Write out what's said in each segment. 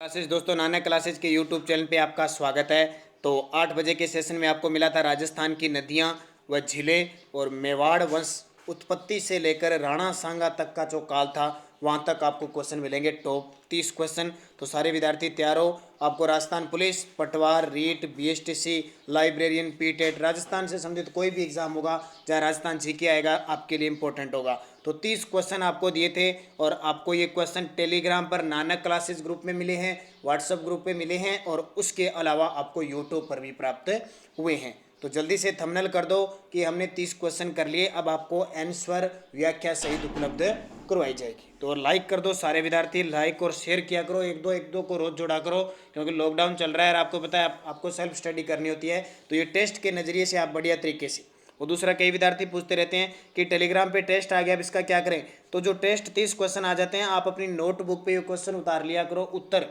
Classes दोस्तों, Nanak classes के YouTube channel पे आपका स्वागत है। तो 8 बजे के सेशन में आपको मिला था राजस्थान की नदियां व झीलें और मेवाड़ वंश उत्पत्ति से लेकर राणा सांगा तक का जो काल था वहां तक आपको क्वेश्चन मिलेंगे। Top 30 question. तो सारे विद्यार्थी तैयार हो। आपको Rajasthan police, Patwar, REET, BSTC, librarian, PTET, Rajasthan से संबंधित कोई भी एग्जाम होगा चाहे राजस्थान जीके आएगा आपके लिए इंपॉर्टेंट होगा। तो 30 क्वेश्चन आपको दिए थे और आपको ये क्वेश्चन टेलीग्राम पर नानक क्लासेस ग्रुप में मिले हैं, व्हाट्सएप ग्रुप पे मिले हैं और उसके अलावा आपको यूट्यूब पर भी प्राप्त हुए हैं। तो जल्दी से थंबनेल कर दो कि हमने 30 क्वेश्चन कर लिए। अब आपको आंसर व्याख्या सहित उपलब्ध करवाई जाएगी। तो लाइक कर दो सारे विद्यार्थी, लाइक और शेयर किया करो। एक दो को रोज जोड़ा करो क्योंकि लॉकडाउन चल रहा है और आपको पता है आपको सेल्फ स्टडी करनी होती है। तो ये टेस्ट के नज़रिए से आप बढ़िया तरीके से। और दूसरा, कई विद्यार्थी पूछते रहते हैं कि टेलीग्राम पे टेस्ट आ गया, अब इसका क्या करें। तो जो टेस्ट 30 क्वेश्चन आ जाते हैं, आप अपनी नोटबुक पे ये क्वेश्चन उतार लिया करो, उत्तर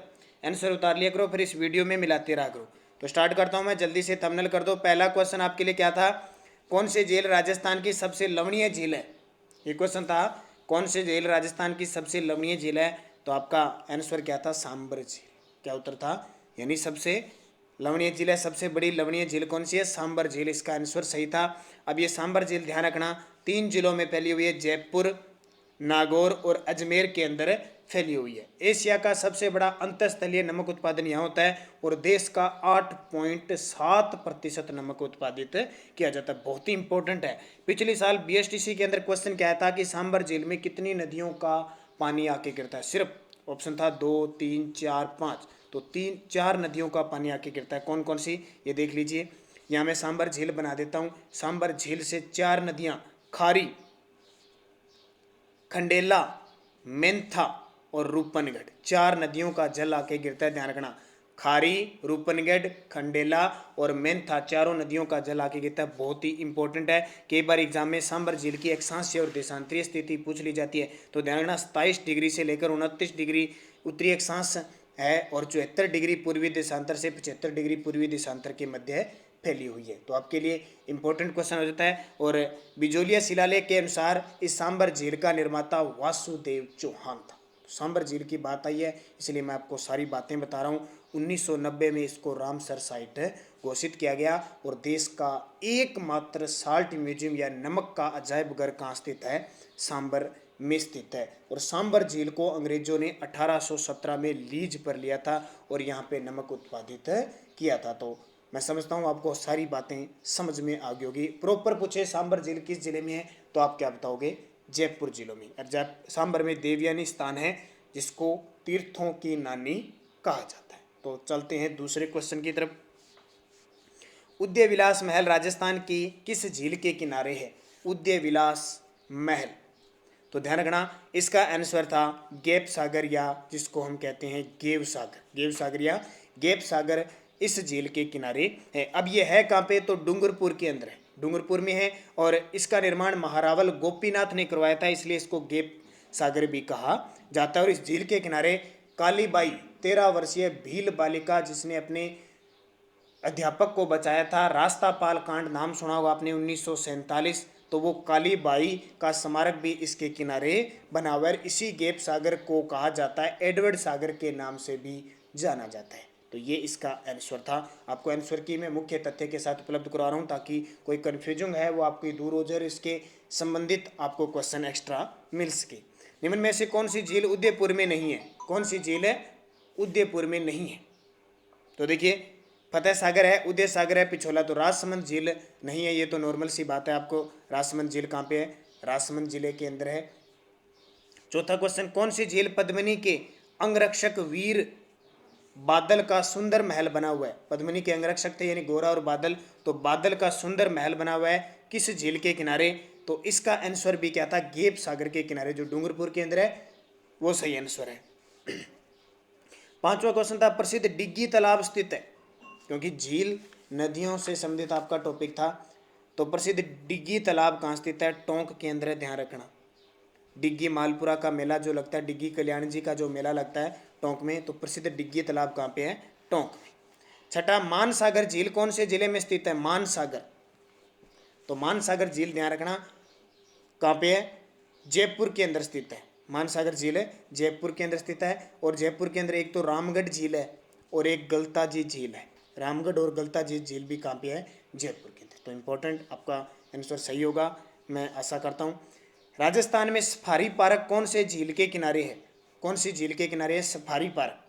आंसर उतार लिया करो, फिर इस वीडियो में मिलाते रहा करो। तो स्टार्ट करता हूं मैं, जल्दी से थंबनेल कर दो। पहला क्वेश्चन आपके लिए क्या था? कौन सी झील राजस्थान की सबसे लवणीय झील है? ये क्वेश्चन था, कौन सी झील राजस्थान की सबसे लवणीय झील है? तो आपका आंसर क्या था? सांबर झील। क्या उत्तर था? यानी सबसे लवणीय झील है, सबसे बड़ी लवणीय झील कौन सी है? सांबर झील। इसका आंसर सही था। अब ये सांबर झील ध्यान रखना 3 जिलों में फैली हुई है, जयपुर, नागौर और अजमेर के अंदर फैली हुई है। एशिया का सबसे बड़ा अंतस्थलीय नमक उत्पादन यहाँ होता है और देश का 8.7% नमक उत्पादित किया जाता है। बहुत ही इंपॉर्टेंट है। पिछले साल बीएसटीसी के अंदर क्वेश्चन क्या था कि सांबर झील में कितनी नदियों का पानी आके गिरता है? सिर्फ ऑप्शन था 2, 3, 4, 5। तो 3-4 नदियों का पानी आके गिरता है। कौन कौन सी, ये देख लीजिए। यहाँ मैं सांबर झील बना देता हूँ। सांबर झील से 4 नदियाँ, खारी, खंडेला, मेंथा और रूपनगढ़, 4 नदियों का जल आके गिरता है। ध्यान रखना, खारी, रूपनगढ़, खंडेला और मेंथा, चारों नदियों का जल आके गिरता है। बहुत ही इंपॉर्टेंट है। कई बार एग्जाम में सांबर झील की अक्षांशीय और देशांतरीय स्थिति पूछ ली जाती है। तो ध्यान रखना, 27 डिग्री से लेकर 29 डिग्री उत्तरी अक्षांश है और 74 डिग्री पूर्वी देशांतर से 75 डिग्री पूर्वी देशांतर के मध्य फैली हुई है। तो आपके लिए इंपॉर्टेंट क्वेश्चन हो जाता है। और बिजोलिया शिलालेख के अनुसार इस सांबर झील का निर्माता वासुदेव चौहान था। सांबर झील की बात आई है इसलिए मैं आपको सारी बातें बता रहा हूँ। 1990 में इसको रामसर साइट घोषित किया गया और देश का एकमात्र साल्ट म्यूजियम या नमक का अजायब घर कहाँ स्थित है? सांबर में स्थित है। और सांबर झील को अंग्रेजों ने 1817 में लीज पर लिया था और यहाँ पे नमक उत्पादित किया था। तो मैं समझता हूँ आपको सारी बातें समझ में आ गई होगी। प्रॉपर पूछे सांबर झील किस जिले में है तो आप क्या बताओगे? जयपुर जिलों में। और सांबर में देवयानी स्थान है जिसको तीर्थों की नानी कहा जाता है। तो चलते हैं दूसरे क्वेश्चन की तरफ। उदय विलास महल राजस्थान की किस झील के किनारे है? उदय विलास महल। तो ध्यान रखना, इसका आंसर था गैप सागर या जिसको हम कहते हैं गेव सागर। गेव सागर या गैप सागर इस झील के किनारे है। अब ये है कहाँ पे? तो डूंगरपुर के अंदर है, डूंगरपुर में है। और इसका निर्माण महारावल गोपीनाथ ने करवाया था, इसलिए इसको गैप सागर भी कहा जाता है। और इस झील के किनारे कालीबाई 13 वर्षीय भील बालिका जिसने अपने अध्यापक को बचाया था, रास्ता पाल कांड नाम सुना होगा आपने, 1947। तो वो कालीबाई का स्मारक भी इसके किनारे बना हुआ है। इसी गैप सागर को कहा जाता है एडवर्ड सागर के नाम से भी जाना जाता है। तो ये इसका आंसर था। आपको आंसर की मैं मुख्य तथ्य के साथ उपलब्ध करा रहा हूँ ताकि कोई कन्फ्यूजन है वो आपकी दूर हो जाए, इसके संबंधित आपको क्वेश्चन एक्स्ट्रा मिल सके। निम्न में से कौन सी झील उदयपुर में नहीं है? कौन सी झील है उदयपुर में नहीं है? तो देखिए, फतेह सागर है, उदय सागर है, पिछोला। तो राजसमंद झील नहीं है, ये तो नॉर्मल सी बात है। आपको राजसमंद झील कहाँ पे है? राजसमंद जिले के अंदर है। चौथा क्वेश्चन, कौन सी झील पद्मिनी के अंगरक्षक वीर बादल का सुंदर महल बना हुआ है? पद्मिनी के अंगरक्षक थे यानी गोरा और बादल, तो बादल का सुंदर महल बना हुआ है किस झील के किनारे? तो इसका आंसर भी क्या था? गैप सागर के किनारे, जो डूंगरपुर के अंदर है, वो सही आंसर है। पांचवा क्वेश्चन था, प्रसिद्ध डिग्गी तालाब स्थित है, क्योंकि झील नदियों से संबंधित आपका टॉपिक था। तो प्रसिद्ध डिग्गी तालाब कहाँ स्थित है? टोंक के अंदर है। ध्यान रखना, डिग्गी मालपुरा का मेला जो लगता है, डिग्गी कल्याण जी का जो मेला लगता है टोंक में, तो प्रसिद्ध डिग्गी तालाब कहाँ पे है? टोंक में। छठा, मानसागर झील कौन से जिले में स्थित है? मानसागर। तो मानसागर झील ध्यान रखना कहाँ पे है? जयपुर के अंदर स्थित है। मानसागर झील है, जयपुर के अंदर स्थित है। और जयपुर के अंदर एक तो रामगढ़ झील है और एक गलताजी झील है। रामगढ़ और गलताजी झील भी कहाँ पे है? जयपुर के अंदर। तो इम्पोर्टेंट, आपका आंसर सही होगा, मैं आशा करता हूँ। राजस्थान में सफारी पार्क कौन से झील के किनारे है? कौन सी झील के किनारे है सफारी पार्क?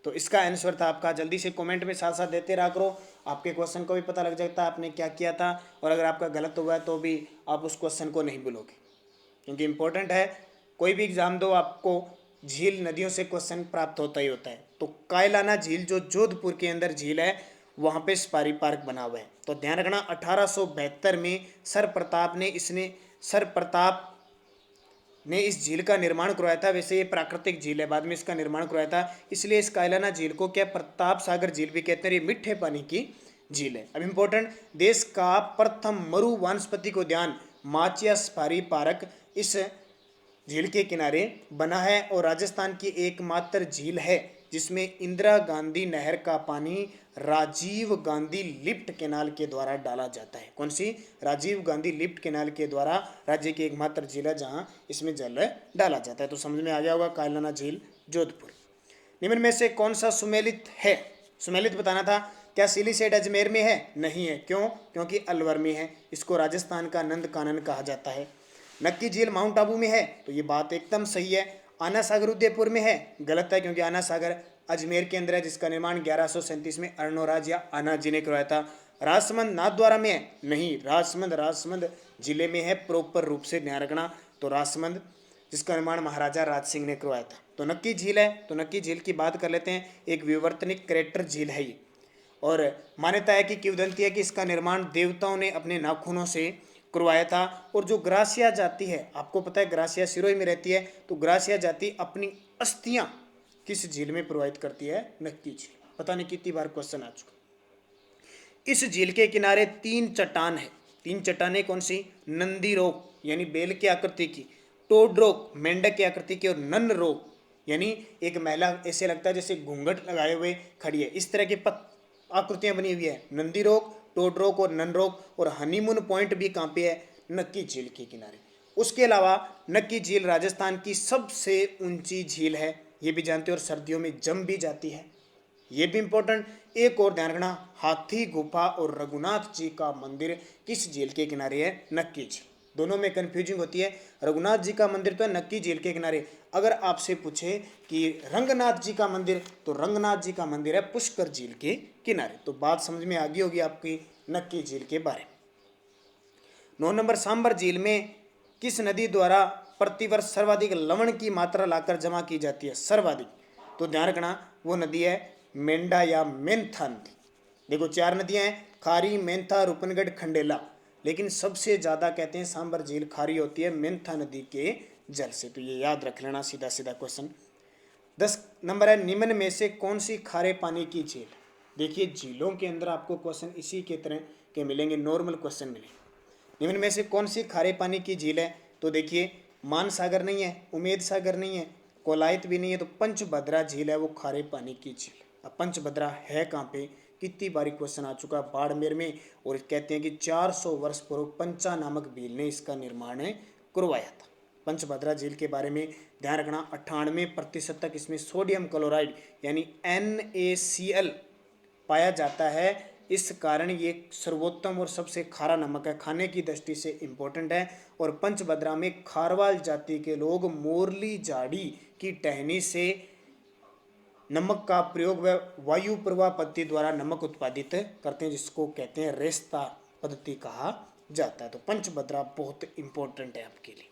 तो इसका आंसर था आपका, जल्दी से कमेंट में साथ साथ देते रहा करो, आपके क्वेश्चन को भी पता लग जाता है आपने क्या किया था। और अगर आपका गलत हुआ है तो भी आप उस क्वेश्चन को नहीं भूलोगे, क्योंकि इंपॉर्टेंट है। कोई भी एग्जाम दो, आपको झील नदियों से क्वेश्चन प्राप्त होता ही होता है। तो कायलाना झील जो जोधपुर के अंदर झील है, वहाँ पे सफारी पार्क बना हुआ है। तो ध्यान रखना, 1872 में सर प्रताप ने इस झील का निर्माण करवाया था। वैसे ये प्राकृतिक झील है, बाद में इसका निर्माण करवाया था, इसलिए इस कायलाना झील को क्या प्रताप सागर झील भी कहते हैं। ये मीठे पानी की झील है। अब इंपॉर्टेंट, देश का प्रथम मरु वनस्पति उद्यान माचिया सफारी पार्क इस झील के किनारे बना है और राजस्थान की एकमात्र झील है जिसमें इंदिरा गांधी नहर का पानी राजीव गांधी लिफ्ट कैनाल के द्वारा डाला जाता है। कौन सी? राजीव गांधी लिफ्ट कैनाल के द्वारा राज्य की एकमात्र झील है जहां इसमें जल डाला जाता है। तो समझ में आ गया होगा, कायलाना झील जोधपुर। निम्न में से कौन सा सुमेलित है? सुमेलित बताना था। क्या सिलीसेट अजमेर में है? नहीं है। क्यों? क्योंकि अलवर में है। इसको राजस्थान का नंद कानन कहा जाता है। नक्की झील माउंट आबू में है, तो ये बात एकदम सही है। आना सागर उदयपुर में है, गलत है, क्योंकि आना सागर अजमेर के अंदर है, जिसका निर्माण 1137 में अर्णोराज या आना जी ने करवाया था। राजसमंद नाथद्वारा में है? नहीं, राजसमंद जिले में है प्रॉपर रूप से, ध्यान रखना। तो राजसमंद, जिसका निर्माण महाराजा राज सिंह ने करवाया था। तो नक्की झील है, तो नक्की झील की बात कर लेते हैं। एक विवर्तनिक क्रेटर झील है ये, और मान्यता है कि किंवदंती है कि इसका निर्माण देवताओं ने अपने नाखूनों से करवाया था। और जो ग्रासिया जाति है, आपको पता है ग्रासिया सिरोही में रहती है, तो ग्रासिया जाति अपनी अस्थियां किस झील में प्रवाहित करती है? नक्की झील। पता नहीं कितनी बार क्वेश्चन आ चुका। इस झील के किनारे 3 चट्टान है। 3 चट्टानें कौन सी? नंदी रोक यानी बेल की आकृति की, टोड रोक मेंढक की आकृति की, और नन रोक यानी एक महिला ऐसे लगता है जैसे घूंघट लगाए हुए खड़ी है, इस तरह की आकृतियां बनी हुई है। नंदी रोक, टोड रोक और नन रोक। और हनीमून पॉइंट भी कहाँ पे है? नक्की झील के किनारे। उसके अलावा नक्की झील राजस्थान की सबसे ऊंची झील है, ये भी जानते हो, और सर्दियों में जम भी जाती है, ये भी इंपॉर्टेंट। एक और ध्यान रखना, हाथी गुफा और रघुनाथ जी का मंदिर किस झील के किनारे है? नक्की झील। दोनों में कंफ्यूजिंग होती है। रघुनाथ जी का मंदिर तो है नक्की झील के किनारे। अगर आपसे पूछे कि रंगनाथ जी का मंदिर, तो रंगनाथ जी का मंदिर है पुष्कर झील के किनारे। तो बात समझ में आ गई होगी आपकी नक्की झील के बारे में। 9 नंबर, सांबर झील में किस नदी द्वारा प्रतिवर्ष सर्वाधिक लवण की मात्रा लाकर जमा की जाती है? सर्वाधिक, तो ध्यान रखना वो नदी है मेंढा या मेंथा नदी। देखो 4 नदियां हैं, खारी, मेंथा, रूपनगढ़, खंडेला, लेकिन सबसे ज़्यादा कहते हैं सांबर झील खारी होती है मेंथा नदी के जल से। तो ये याद रख लेना, सीधा सीधा क्वेश्चन। 10 नंबर है, निम्न में से कौन सी खारे पानी की झील? देखिए झीलों के अंदर आपको क्वेश्चन इसी के तरह के मिलेंगे, नॉर्मल क्वेश्चन मिलेंगे। निम्न में से कौन सी खारे पानी की झील है? तो देखिए मानसागर नहीं है, उमेद सागर नहीं है, कोलायत भी नहीं है, तो पंचभद्रा झील है, वो खारे पानी की झील। अब पंचभद्रा है कहाँ पे? कितनी बारी क्वेश्चन आ चुका, बाड़मेर में। और कहते हैं कि 400 वर्ष पूर्व पंचा नामक भील ने इसका निर्माण करवाया था। पंचभद्रा झील के बारे में ध्यान रखना, 98% तक इसमें सोडियम क्लोराइड यानी NaCl पाया जाता है। इस कारण ये सर्वोत्तम और सबसे खारा नमक है, खाने की दृष्टि से इम्पोर्टेंट है। और पंचभद्रा में खारवाल जाति के लोग मोरली झाड़ी की टहनी से नमक का प्रयोग व वायु प्रवाह पद्धति द्वारा नमक उत्पादित करते हैं, जिसको कहते हैं रेस्ता पद्धति कहा जाता है। तो पंचभद्रा बहुत इंपॉर्टेंट है आपके लिए।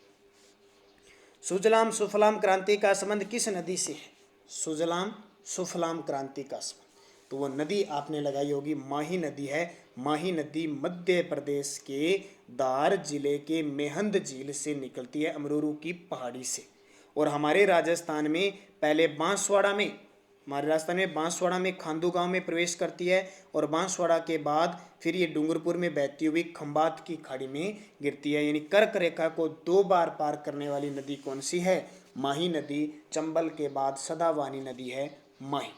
सुजलाम सुफलाम क्रांति का संबंध किस नदी से है? सुजलाम सुफलाम क्रांति का संबंध, तो वो नदी आपने लगाई होगी, माही नदी है। माही नदी मध्य प्रदेश के धार जिले के मेहंद झील से निकलती है, अमरूरू की पहाड़ी से। और हमारे राजस्थान में पहले बांसवाड़ा में खांदू गांव में प्रवेश करती है, और बांसवाड़ा के बाद फिर ये डूंगरपुर में बहती हुई खंबात की खाड़ी में गिरती है। यानी कर्क रेखा को 2 बार पार करने वाली नदी कौन सी है? माही नदी। चंबल के बाद सदावानी नदी है माही।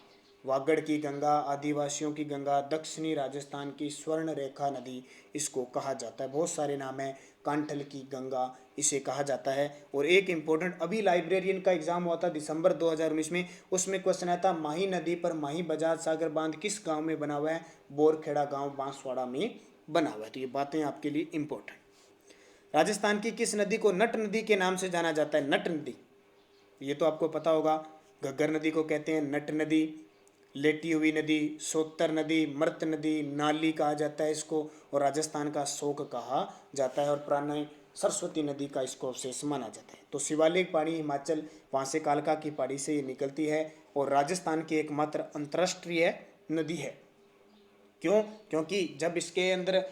वागड़ की गंगा, आदिवासियों की गंगा, दक्षिणी राजस्थान की स्वर्ण रेखा नदी इसको कहा जाता है। बहुत सारे नाम है, कांठल की गंगा, इसे कहा जाता है। और एक इम्पोर्टेंट, अभी लाइब्रेरियन का एग्जाम हुआ था दिसंबर 2019 में, उसमें क्वेश्चन आया था माही नदी पर माही बजाज सागर बांध किस गांव में बना हुआ है? बोरखेड़ा गांव बांसवाड़ा में बना हुआ है। तो ये बातें आपके लिए इंपॉर्टेंट। राजस्थान की किस नदी को नट नदी के नाम से जाना जाता है? नट नदी, ये तो आपको पता होगा। घग्गर नदी को कहते हैं नट नदी, लेटी हुई नदी, सोतर नदी, मृत नदी, नाली कहा जाता है इसको, और राजस्थान का शोक कहा जाता है, और पुरानी सरस्वती नदी का इसको अवशेष माना जाता है। तो शिवालिक पहाड़ी हिमाचल, वहाँ से कालका की पहाड़ी से ये निकलती है, और राजस्थान की एकमात्र अंतर्राष्ट्रीय नदी है। क्यों? क्योंकि जब इसके अंदर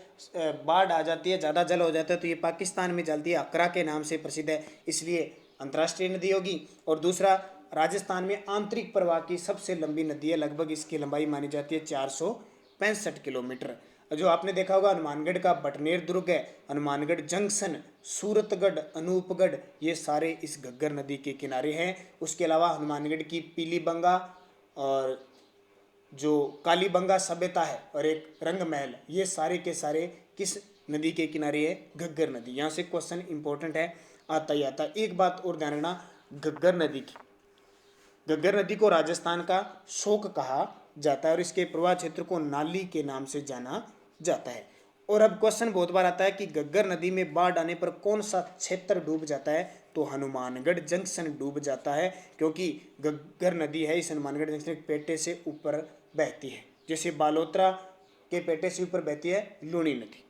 बाढ़ आ जाती है, ज़्यादा जल हो जाता है, तो ये पाकिस्तान में चलती है, अकरा के नाम से प्रसिद्ध है, इसलिए अंतर्राष्ट्रीय नदी होगी। और दूसरा, राजस्थान में आंतरिक प्रवाह की सबसे लंबी नदी है, लगभग इसकी लंबाई मानी जाती है 465 किलोमीटर। जो आपने देखा होगा हनुमानगढ़ का बटनेर दुर्ग है, हनुमानगढ़ जंक्शन, सूरतगढ़, अनूपगढ़, ये सारे इस घग्गर नदी के किनारे हैं। उसके अलावा हनुमानगढ़ की पीलीबंगा और जो कालीबंगा सभ्यता है और एक रंग महल, ये सारे के सारे किस नदी के किनारे है? घग्गर नदी। यहाँ से क्वेश्चन इंपॉर्टेंट है, आता ही आता। एक बात और ध्यान रखना घग्गर नदी की, घग्गर नदी को राजस्थान का शोक कहा जाता है और इसके प्रवाह क्षेत्र को नाली के नाम से जाना जाता है। और अब क्वेश्चन बहुत बार आता है कि घग्गर नदी में बाढ़ आने पर कौन सा क्षेत्र डूब जाता है? तो हनुमानगढ़ जंक्शन डूब जाता है, क्योंकि घग्गर नदी है इस हनुमानगढ़ जंक्शन के पेटे से ऊपर बहती है, जैसे बालोतरा के पेटे से ऊपर बहती है लूणी नदी।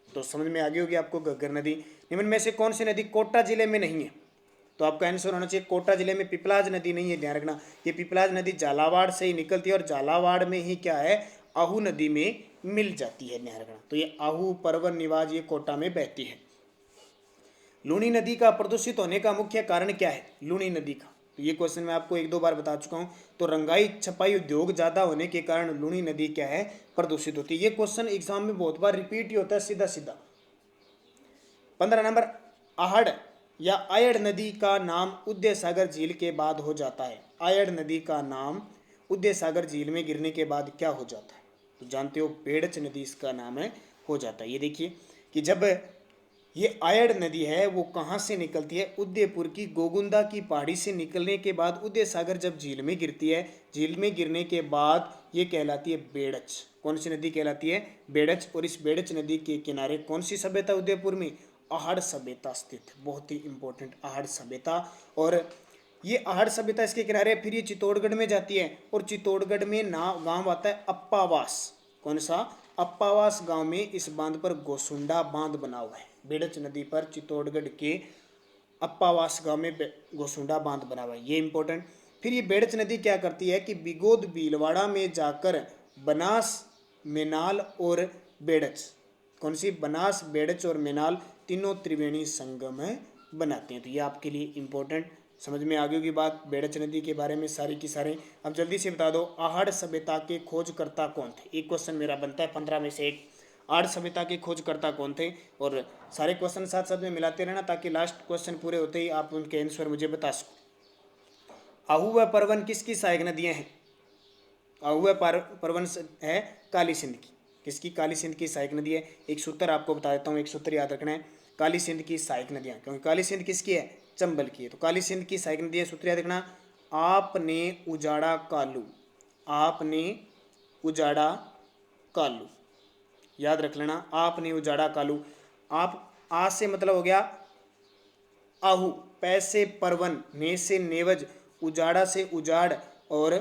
तो समझ में आ गई होगी आपको घग्गर नदी। निम्न में से कौन सी नदी कोटा जिले में नहीं है? तो आपका आंसर होना चाहिए कोटा जिले में पिपलाज नदी नहीं है। ध्यान रखना, ये पिपलाज नदी झालावाड़ से ही निकलती है और झालावाड़ में ही क्या है? आहू नदी में मिल जाती है। ध्यान रखना, तो ये आहू, परवन, निवाज, ये कोटा में बहती है। लूणी नदी का प्रदूषित होने का मुख्य कारण क्या है? लूणी नदी का, तो ये क्वेश्चन मैं आपको 1-2 बार बता चुका हूं। तो रंगाई छपाई उद्योग ज्यादा होने के कारण लूणी नदी क्या है? प्रदूषित होती है। ये क्वेश्चन एग्जाम में बहुत बार रिपीट ही होता है सीधा सीधा। 15 नंबर, आहड़ या आयड़ नदी का नाम उदय सागर झील के बाद हो जाता है। आयड़ नदी का नाम उदय सागर झील में गिरने के बाद क्या हो जाता है? तो जानते हो बेड़च नदी इसका नाम है, हो जाता है। ये देखिए कि जब ये आयड़ नदी है वो कहाँ से निकलती है? उदयपुर की गोगुंदा की पहाड़ी से निकलने के बाद उदय सागर जब झील में गिरती है, झील में गिरने के बाद ये कहलाती है बेड़च। कौन सी नदी कहलाती है? बेड़च। और इस बेड़च नदी के किनारे कौन सी सभ्यता उदयपुर में? आहड़ सभ्यता स्थित, बहुत ही इंपॉर्टेंट आहड़ सभ्यता। और ये आहड़ सभ्यता इसके किनारे, फिर ये चित्तौड़गढ़ में जाती है और चित्तौड़गढ़ में गांव आता है अप्पावास। कौन सा? अप्पावास गांव में इस बांध पर गोसुंडा बांध बना हुआ है। बेड़च नदी पर चित्तौड़गढ़ के अप्पावास गांव में गोसुंडा बांध बना हुआ है, ये इंपॉर्टेंट। फिर ये बेड़च नदी क्या करती है कि बिगोद भीलवाड़ा में जाकर बनास, मेनाल और बेड़च, कौन सी? बनास, बेड़च और मेनाल, तीनों त्रिवेणी संगम बनाते हैं। तो ये आपके लिए इंपॉर्टेंट, समझ में आ गई होगी बात बेड़च नदी के बारे में सारी की सारे। अब जल्दी से बता दो, आहड़ सभ्यता के खोजकर्ता कौन थे? एक क्वेश्चन मेरा बनता है 15 में से एक, आहड़ सभ्यता के खोजकर्ता कौन थे? और सारे क्वेश्चन साथ साथ में मिलाते रहना ताकि लास्ट क्वेश्चन पूरे होते ही आप उनके आंसर मुझे बता सको। आहू व परवन किसकी सहायक नदियां हैं? आहू व परवन है काली सिंध की। किसकी? काली सिंध की सहायक नदी है। एक सूत्र आपको बता देता हूँ, एक सूत्र याद रखना है, काली सिंध की सहायक नदियां, क्योंकि काली सिंध किसकी है? चंबल की है। तो काली सिंध की सहायक नदी है, सूत्र याद रखना, आपने उजाड़ा कालू, आपने उजाड़ा कालू, याद रख लेना, आपने उजाड़ा कालू। आप, आ से मतलब हो गया आहू, पै से परवन, ने से नेवज, उजाड़ा से उजाड़ और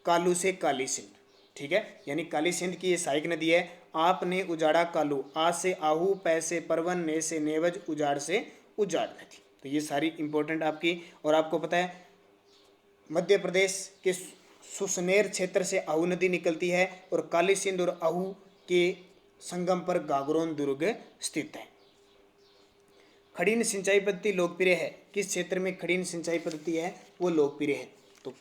कालू से काली सिंध। ठीक है, यानी काली सिंध की ये सहायक नदी है। आपने उजाड़ा कालू, आ से आहू, पै से परवन, ने से नेवज, उजाड़ से उजाड़ नदी। तो ये सारी इंपॉर्टेंट आपकी। और आपको पता है मध्य प्रदेश के सुसनेर क्षेत्र से आहू नदी निकलती है और काली सिंध और आहू के संगम पर गागरोन दुर्ग स्थित है। खड़ीन सिंचाई पद्धति लोकप्रिय है, किस क्षेत्र में खड़ीन सिंचाई पद्धति है वो लोकप्रिय है? तो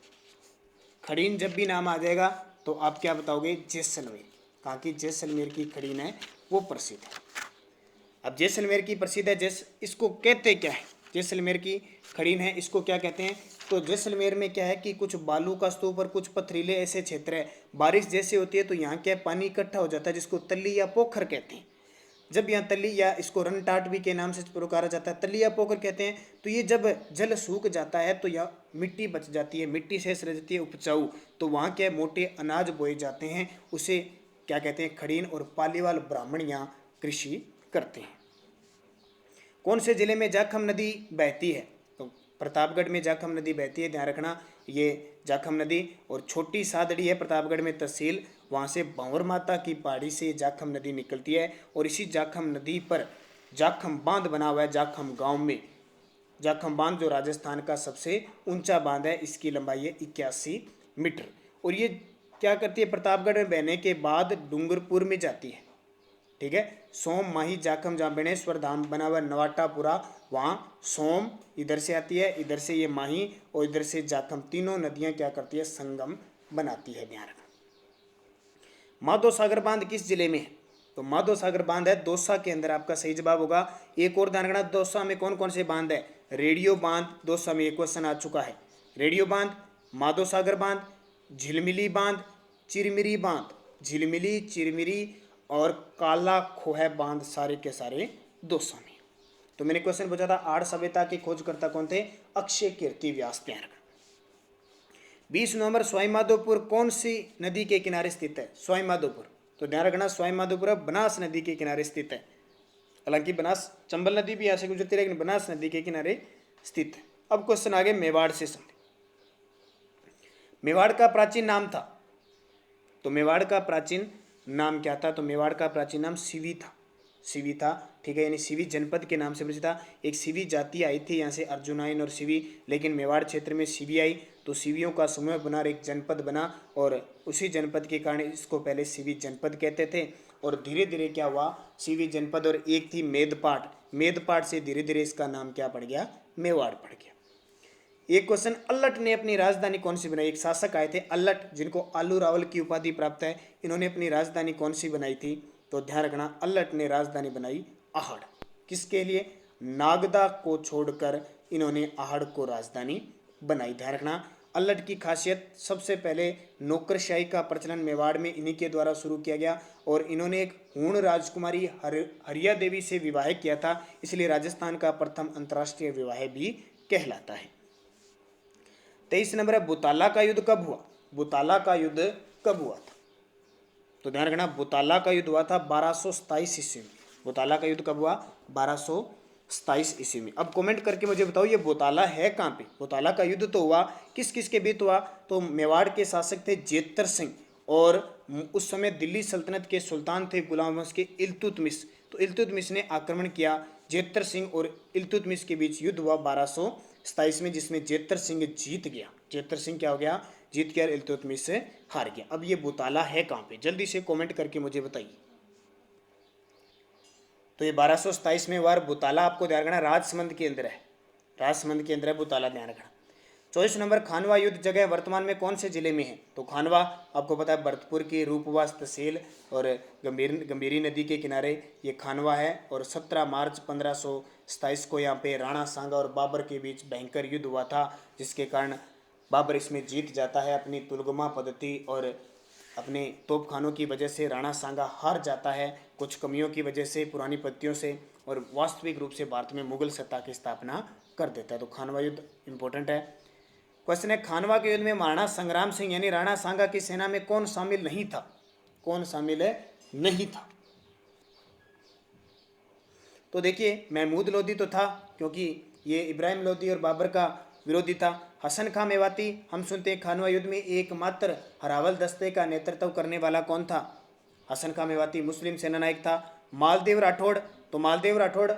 खड़ीन जब भी नाम आ जाएगा तो आप क्या बताओगे? जैसलमेर। कहाँ की? जैसलमेर की खड़ीन है वो प्रसिद्ध है। अब जैसलमेर की प्रसिद्ध है, इसको कहते क्या है? जैसलमेर की खड़ीन है, इसको क्या कहते हैं? तो जैसलमेर में क्या है कि कुछ बालू का स्तूप और कुछ पथरीले ऐसे क्षेत्र है, बारिश जैसे होती है तो यहाँ क्या पानी इकट्ठा हो जाता है जिसको तल्ली या पोखर कहते हैं। जब यहाँ तली या इसको रनटाट भी के नाम से पुकारा जाता है, तली या पोखर कहते हैं, तो ये जब जल सूख जाता है तो यह मिट्टी बच जाती है, मिट्टी शेष रह जाती है उपजाऊ, तो वहाँ क्या मोटे अनाज बोए जाते हैं, उसे क्या कहते हैं, खड़ीन और पालीवाल ब्राह्मण यहाँ कृषि करते हैं। कौन से जिले में जाखम नदी बहती है? तो प्रतापगढ़ में जाखम नदी बहती है, ध्यान रखना, ये जाखम नदी। और छोटी सादड़ी है प्रतापगढ़ में तहसील, वहाँ से भंवर माता की पहाड़ी से जाखम नदी निकलती है, और इसी जाखम नदी पर जाखम बांध बना हुआ है जाखम गांव में। जाखम बांध जो राजस्थान का सबसे ऊंचा बांध है, इसकी लंबाई है 81 मीटर। और ये क्या करती है, प्रतापगढ़ में बहने के बाद डूंगरपुर में जाती है, ठीक है। सोम माही जाखम जहाँ बेणेश्वर धाम बना हुआ नवाटापुरा, वहाँ सोम इधर से आती है, इधर से ये माही और इधर से जाखम, तीनों नदियाँ क्या करती है, संगम बनाती है, ध्यान रखना। माधो सागर बांध किस जिले में है? तो माधो सागर बांध है दौसा के अंदर, आपका सही जवाब होगा। एक और ध्यान रखना, दौसा में कौन कौन से बांध है? रेडियो बांध, दौसा में एक क्वेश्चन आ चुका है। रेडियो बांध, माधो सागर बांध, झिलमिली बांध, चिरमिरी बांध, झिलमिली, चिरमिरी और काला खोह बांध, सारे के सारे दौसा में। तो मैंने क्वेश्चन पूछा था, आर्य सभ्यता के खोजकर्ता कौन थे? अक्षय कीर्ति व्यास, ध्यान रखना। 20 नवंबर स्वाईमाधोपुर कौन सी नदी के किनारे स्थित है? स्वाईमाधोपुर, तो ध्यान रखना स्वाईमाधोपुर बनास नदी के किनारे स्थित है। हालांकि बनास चंबल नदी भी यहाँ से गुजरती है, लेकिन बनास नदी के किनारे स्थित है। अब क्वेश्चन आगे मेवाड़ से संबंधित। मेवाड़ का प्राचीन नाम था, तो मेवाड़ का प्राचीन नाम क्या था? तो मेवाड़ का प्राचीन नाम सिवी था, सिवी था, ठीक है, यानी सिवी जनपद के नाम से प्रसिद्ध था। एक सिवी जाति आई थी यहाँ से, अर्जुनाइन और सिवी, लेकिन मेवाड़ क्षेत्र में सिवी आई, तो सिवियों का समूह बना और एक जनपद बना, और उसी जनपद के कारण इसको पहले सिवी जनपद कहते थे। और धीरे धीरे क्या हुआ, सिवी जनपद और एक थी मेदपाट, मेदपाट से धीरे धीरे इसका नाम क्या पड़ गया? मेवाड़ पड़ गया। एक क्वेश्चन, अल्लट ने अपनी राजधानी कौन सी बनाई? एक शासक आए थे अल्लट, जिनको आलू रावल की उपाधि प्राप्त है, इन्होंने अपनी राजधानी कौन सी बनाई थी? तो ध्यान रखना, अल्लट ने राजधानी बनाई आहड़। किसके लिए? नागदा को छोड़कर इन्होंने आहड़ को राजधानी बनाई, ध्यान रखना। अल्लट की खासियत, सबसे पहले नौकरशाही का प्रचलन मेवाड़ में इन्हीं के द्वारा शुरू किया गया, और इन्होंने एक हूण राजकुमारी हरिया देवी से विवाह किया था, इसलिए राजस्थान का प्रथम अंतर्राष्ट्रीय विवाह भी कहलाता है। 23 नंबर है, बुताला का युद्ध कब हुआ? बुताला का युद्ध कब हुआ था? तो ध्यान रखना, बुताला का युद्ध हुआ था 1227 ईस्वी में। बुताला का युद्ध कब हुआ? 1227 ईस्वी में। अब कमेंट करके मुझे बताओ, ये बुताला है कहाँ पे? बुताला का युद्ध तो हुआ, किस किस के बीच हुआ? तो मेवाड़ के शासक थे जेतर सिंह, और उस समय दिल्ली सल्तनत के सुल्तान थे गुलाम वंश के इल्तुतमिश। तो इल्तुतमिश ने आक्रमण किया, जेतर सिंह और इल्तुतमिश के बीच युद्ध हुआ 1227 में, जिसमें जेतर सिंह जीत गया। जेतर सिंह क्या हो गया? जीत गया, इल्तुतमिश से हार गया। अब ये बुताला है कहाँ पे? जल्दी से कमेंट करके मुझे बताइए। तो ये 1227 में हुआ, बुताला आपको ध्यान रखना राजसमंद के अंदर है, राजसमंद के अंदर है बुताला, ध्यान रखना। 24 नंबर, खानवा युद्ध जगह वर्तमान में कौन से जिले में है? तो खानवा आपको पता है भरतपुर की रूपवास तहसील और गंभीरी नदी के किनारे ये खानवा है। और 17 मार्च 1527 को यहाँ पे राणा सांगा और बाबर के बीच भयंकर युद्ध हुआ था, जिसके कारण बाबर इसमें जीत जाता है। अपनी तुलगमा पद्धति और अपने तोपखानों की वजह से राणा सांगा हार जाता है, कुछ कमियों की वजह से, पुरानी पद्धतियों से, और वास्तविक रूप से भारत में मुगल सत्ता की स्थापना कर देता है। तो खानवा युद्ध इंपॉर्टेंट है। क्वेश्चन है, खानवा के युद्ध में महाराणा संग्राम सिंह यानी राणा सांगा की सेना में कौन शामिल नहीं था? कौन शामिल नहीं था? तो देखिए, महमूद लोधी तो था, क्योंकि ये इब्राहिम लोधी और बाबर का विरोधी था। हसन खां मेवाती, हम सुनते हैं खानवा युद्ध में एकमात्र हरावल दस्ते का नेतृत्व करने वाला कौन था? हसन खां मेवाती मुस्लिम सेना नायक था। मालदेव राठौड़, तो मालदेव राठौड़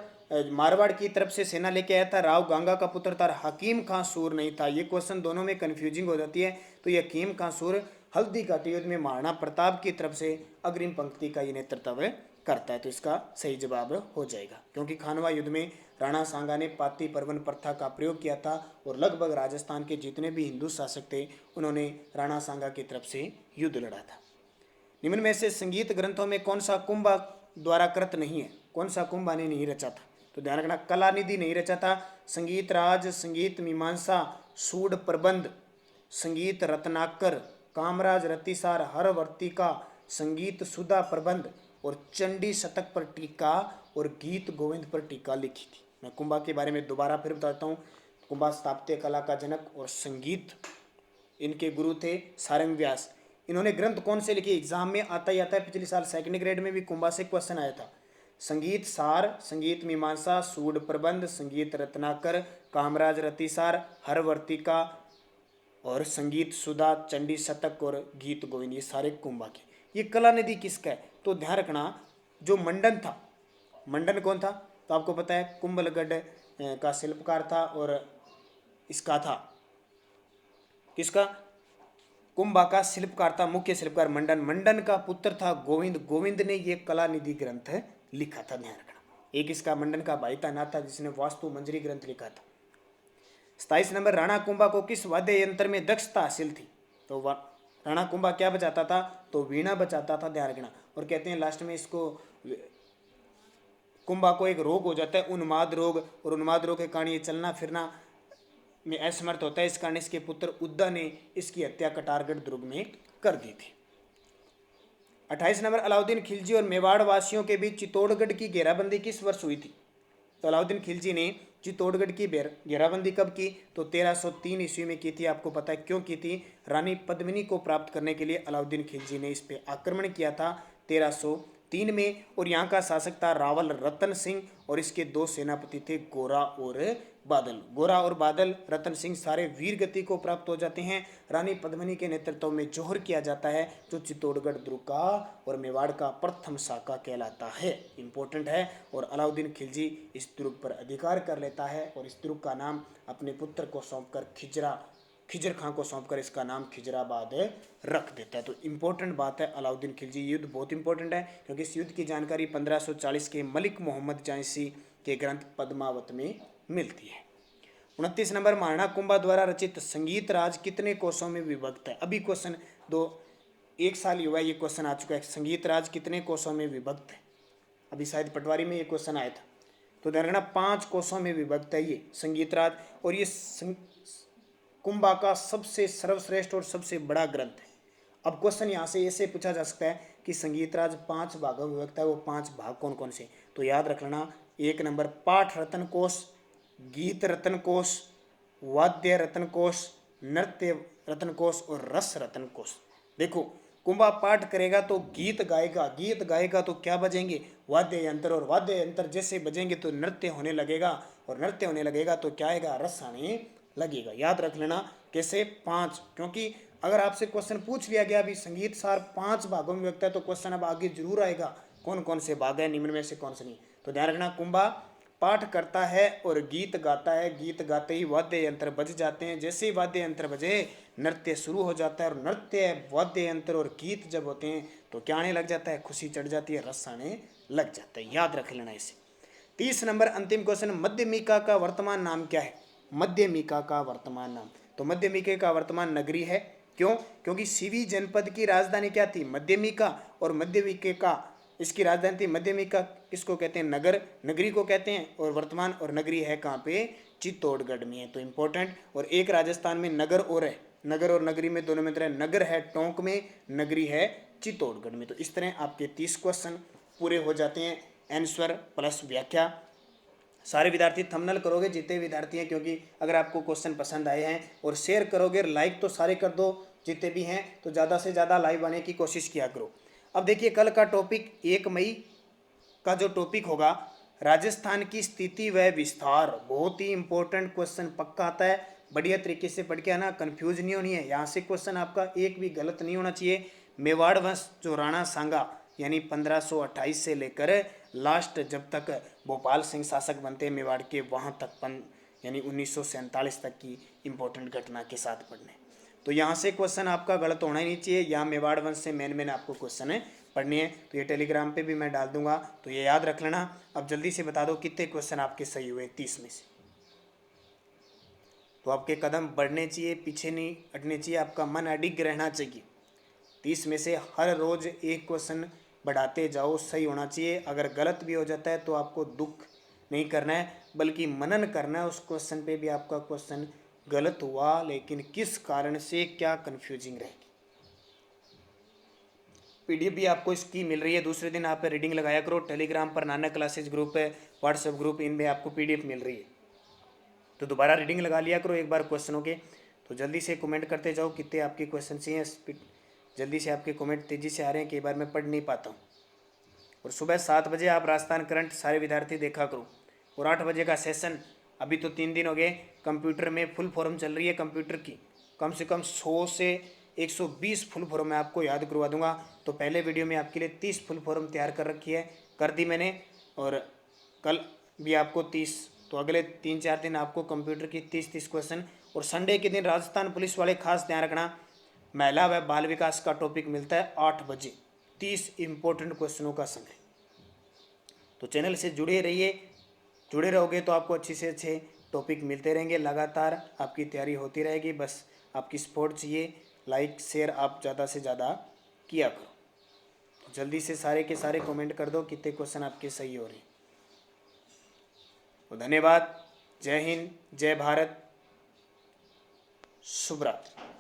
मारवाड़ की तरफ से सेना लेके आया था, राव गांगा का पुत्र था। हकीम खां सूर नहीं था। ये क्वेश्चन दोनों में कन्फ्यूजिंग हो जाती है। तो ये हकीम खां सूर हल्दी घाटी युद्ध में महाराणा प्रताप की तरफ से अग्रिम पंक्ति का ये नेतृत्व करता है। तो इसका सही जवाब हो जाएगा, क्योंकि खानवा युद्ध में राणा सांगा ने पाती परवन प्रथा का प्रयोग किया था, और लगभग राजस्थान के जितने भी हिंदू शासक थे उन्होंने राणा सांगा की तरफ से युद्ध लड़ा था। निम्न में से संगीत ग्रंथों में कौन सा कुंभा द्वारा कृत नहीं है? कौन सा कुंभा ने नहीं रचा था? तो ध्यान रखना, कलानिधि नहीं रचा था। संगीत राज, संगीत मीमांसा, सूड प्रबंध, संगीत रत्नाकर, कामराज रतिसार, हरवर्तिका, संगीत सुधा प्रबंध और चंडी शतक पर टीका और गीत गोविंद पर टीका लिखी थी। मैं कुंभा के बारे में दोबारा फिर बताता हूँ। कुंभा स्थापत्य कला का जनक और संगीत इनके गुरु थे सारंग व्यास। इन्होंने ग्रंथ कौन से लिखे, एग्जाम में आता ही आता है, पिछले साल सेकंड ग्रेड में भी कुंभा से क्वेश्चन आया था। संगीत सार, संगीत मीमांसा, सूड प्रबंध, संगीत रत्नाकर, कामराज रतिसार, हरवर्तिका और संगीत सुधा, चंडी शतक और गीत गोविंद, ये सारे कुंभा के। ये कला निधि किसका है, तो ध्यान रखना जो मंडन था, मंडन कौन था, तो आपको पता है कुंभलगढ़ का शिल्पकार था और इसका था किसका, कुंभा का शिल्पकार था, मुख्य शिल्पकार मंडन। मंडन का पुत्र था गोविंद। गोविंद ने ये कला निधि ग्रंथ लिखा था, ध्यान रखना। एक इसका मंडन का भाई था नाथ था जिसने वास्तु मंजरी ग्रंथ लिखा था। 27 नंबर, राणा कुंभा को किस वाद्य यंत्र में दक्षता हासिल थी, तो राणा कुंभा क्या बजाता था, तो वीणा बजाता था, ध्यान रखना। और कहते हैं लास्ट में इसको कुंभा को एक रोग हो जाता है, उन्माद रोग, और उन्माद रोग के कारण ये चलना फिरना में असमर्थ होता है। इस कारण इसके पुत्र उद्दा ने इसकी हत्या कटारगढ़ दुर्ग में कर दी थी। 28 नंबर, अलाउद्दीन खिलजी और मेवाड़ वासियों के बीच चित्तौड़गढ़ की घेराबंदी किस वर्ष हुई थी, तो अलाउद्दीन खिलजी ने चित्तौड़गढ़ की घेराबंदी कब की, तो 1303 ईस्वी में की थी। आपको पता है क्यों की थी, रानी पद्मिनी को प्राप्त करने के लिए अलाउद्दीन खिलजी ने इस पे आक्रमण किया था 1303 में। और यहाँ का शासक था रावल रतन सिंह और इसके दो सेनापति थे गोरा और बादल। गोरा और बादल रतन सिंह सारे वीर गति को प्राप्त हो जाते हैं। रानी पद्मिनी के नेतृत्व में जोहर किया जाता है जो चित्तौड़गढ़ दुर्ग का और मेवाड़ का प्रथम शाखा कहलाता है, इंपॉर्टेंट है। और अलाउद्दीन खिलजी इस दुर्ग पर अधिकार कर लेता है और इस दुर्ग का नाम अपने पुत्र को सौंपकर खिजर खां को सौंपकर इसका नाम खिजराबाद रख देता है। तो इंपॉर्टेंट बात है अलाउद्दीन खिलजी युद्ध बहुत इंपॉर्टेंट है क्योंकि इस युद्ध की जानकारी 1540 के मलिक मोहम्मद जायसी के ग्रंथ पद्मावत में मिलती है। 29 नंबर, महाराणा कुंभा द्वारा रचित संगीत राज कितने कोषों में विभक्त है, अभी क्वेश्चन एक साल ही हुआ ये क्वेश्चन आ चुका है, संगीत राज कितने कोषों में विभक्त है, अभी शायद पटवारी में ये क्वेश्चन आया था। तो ध्यान रखना 5 कोषों में विभक्त है ये संगीत राज, और ये कुंभा का सबसे सर्वश्रेष्ठ और सबसे बड़ा ग्रंथ है। अब क्वेश्चन यहाँ से ऐसे पूछा जा सकता है कि संगीत राज 5 भागों में विभक्त है, वो 5 भाग कौन कौन से, तो याद रख लेना। 1 नंबर, पाठ रत्न कोश, गीत रत्न कोश, वाद्य रत्न कोश, नृत्य रत्न कोश और रस रत्न कोश। देखो कुंभा पाठ करेगा तो गीत गाएगा, गीत गाएगा तो क्या बजेंगे, वाद्य यंत्र, और वाद्य यंत्र जैसे बजेंगे तो नृत्य होने लगेगा, और नृत्य होने लगेगा तो क्या आएगा, रस आने लगेगा। याद रख लेना कैसे 5, क्योंकि अगर आपसे क्वेश्चन पूछ लिया गया अभी संगीत सार 5 भागों में विभक्त है तो क्वेश्चन अब आगे जरूर आएगा कौन कौन से भाग है, निम्न में से कौन से नहीं। तो ध्यान रखना कुंभा पाठ करता है और गीत गाता है, गीत गाते ही वाद्य यंत्र बज जाते हैं, जैसे ही वाद्य यंत्र बजे नृत्य शुरू हो जाता है, और नृत्य वाद्य यंत्र और गीत जब होते हैं तो क्या आने लग जाता है, खुशी चढ़ जाती है, रस आने लग जाता है। याद रख लेना इसे। 30 नंबर अंतिम क्वेश्चन, मध्यमिका का वर्तमान नाम क्या है, मध्यमिका का वर्तमान नाम, तो मध्यमिका का वर्तमान नगरी है। क्यों, क्योंकि सीवी जनपद की राजधानी क्या थी, मध्यमिका, और मध्यमिका इसकी राजधानी थी। मध्यमिका किसको कहते हैं, नगर, नगरी को कहते हैं, और वर्तमान और नगरी है कहाँ पे, चित्तौड़गढ़ में है। तो इंपॉर्टेंट, और एक राजस्थान में नगर और है, नगर और नगरी में दोनों में तरह, नगर है टोंक में, नगरी है चित्तौड़गढ़ में। तो इस तरह आपके 30 क्वेश्चन पूरे हो जाते हैं, आंसर प्लस व्याख्या। सारे विद्यार्थी थंबनेल करोगे जितने विद्यार्थी हैं, क्योंकि अगर आपको क्वेश्चन पसंद आए हैं, और शेयर करोगे, लाइक तो सारे कर दो जितने भी हैं, तो ज़्यादा से ज़्यादा लाइव आने की कोशिश किया करो। अब देखिए कल का टॉपिक 1 मई का जो टॉपिक होगा, राजस्थान की स्थिति व विस्तार, बहुत ही इंपॉर्टेंट क्वेश्चन पक्का आता है, बढ़िया तरीके से पढ़ के आना, कंफ्यूज नहीं होनी है, यहाँ से क्वेश्चन आपका एक भी गलत नहीं होना चाहिए। मेवाड़ वंश जो राणा सांगा यानी 1528 से लेकर लास्ट जब तक भोपाल सिंह शासक बनते हैं मेवाड़ के, वहाँ तक यानी 1947 तक की इंपॉर्टेंट घटना के साथ पढ़ने। तो यहाँ से क्वेश्चन आपका गलत होना ही नहीं चाहिए, यहाँ मेवाड़ वंश से मेन आपको क्वेश्चन पढ़नी है। तो ये टेलीग्राम पे भी मैं डाल दूंगा, तो ये याद रख लेना। अब जल्दी से बता दो कितने क्वेश्चन आपके सही हुए 30 में से। तो आपके कदम बढ़ने चाहिए, पीछे नहीं हटने चाहिए, आपका मन अडिग रहना चाहिए। 30 में से हर रोज एक क्वेश्चन बढ़ाते जाओ, सही होना चाहिए। अगर गलत भी हो जाता है तो आपको दुख नहीं करना है, बल्कि मनन करना है उस क्वेश्चन पे भी, आपका क्वेश्चन गलत हुआ लेकिन किस कारण से, क्या कन्फ्यूजिंग रहेगी। पीडीएफ भी आपको इसकी मिल रही है। दूसरे दिन आप रीडिंग लगाया करो। टेलीग्राम पर नानक क्लासेज ग्रुप है, व्हाट्सएप ग्रुप, इनमें आपको पीडीएफ मिल रही है, तो दोबारा रीडिंग लगा लिया करो एक बार क्वेश्चनों के। तो जल्दी से कमेंट करते जाओ कितने आपके क्वेश्चन चाहिए। जल्दी से आपके कमेंट तेज़ी से आ रहे हैं, कई बार मैं पढ़ नहीं पाता हूँ। और सुबह 7 बजे आप राजस्थान करंट सारे विद्यार्थी देखा करो। और 8 बजे का सेशन, अभी तो 3 दिन हो गए, कंप्यूटर में फुल फॉर्म चल रही है कंप्यूटर की। कम से कम 100 से 120 फुल फॉर्म मैं आपको याद करवा दूंगा। तो पहले वीडियो में आपके लिए 30 फुल फॉर्म तैयार कर रखी है, कर दी मैंने, और कल भी आपको 30। तो अगले 3-4 दिन आपको कंप्यूटर की 30 क्वेश्चन। और संडे के दिन राजस्थान पुलिस वाले खास ध्यान रखना, महिला व बाल विकास का टॉपिक मिलता है 8 बजे, 30 इंपॉर्टेंट क्वेश्चनों का समय। तो चैनल से जुड़े रहिए, जुड़े रहोगे तो आपको अच्छे से अच्छे टॉपिक मिलते रहेंगे, लगातार आपकी तैयारी होती रहेगी। बस आपकी सपोर्ट चाहिए, लाइक शेयर आप ज़्यादा से ज़्यादा किया करो। तो जल्दी से सारे के सारे कमेंट कर दो कितने क्वेश्चन आपके सही हो रहे हैं। तो धन्यवाद। जय हिंद, जय भारत, शुभ रात्रि।